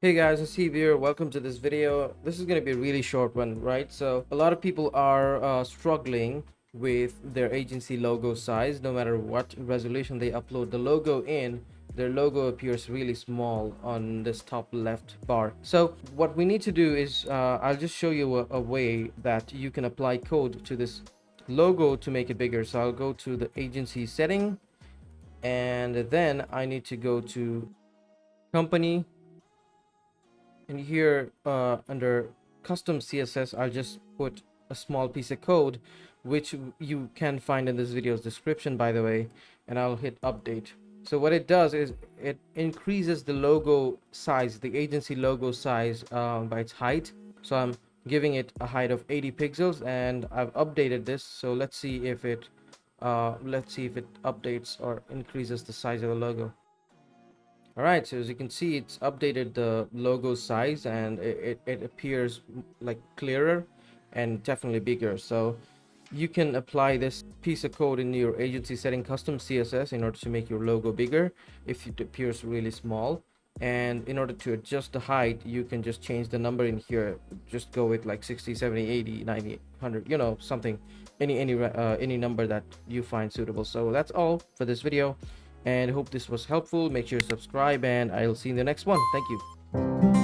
Hey guys, Hasib here. Welcome to this video. This is going to be a really short one, right? So a lot of people are struggling with their agency logo size. No matter what resolution they upload the logo in, their logo appears really small on this top left bar. So what we need to do is I'll just show you a way that you can apply code to this logo to make it bigger. So I'll go to the agency setting, and then I need to go to company. And here under custom CSS, I'll just put a small piece of code which you can find in this video's description, by the way, and I'll hit update. So what it does is it increases the logo size, the agency logo size, by its height. So I'm giving it a height of 80 pixels, and I've updated this. So let's see if it updates or increases the size of the logo. All right, so as you can see, it's updated the logo size, and it appears like clearer and definitely bigger. So you can apply this piece of code in your agency setting custom CSS in order to make your logo bigger if it appears really small. And in order to adjust the height, you can just change the number in here. Just go with like 60, 70, 80, 90, 100, something, any number that you find suitable. So that's all for this video, and hope this was helpful. Make sure to subscribe, and I'll see you in the next one. Thank you.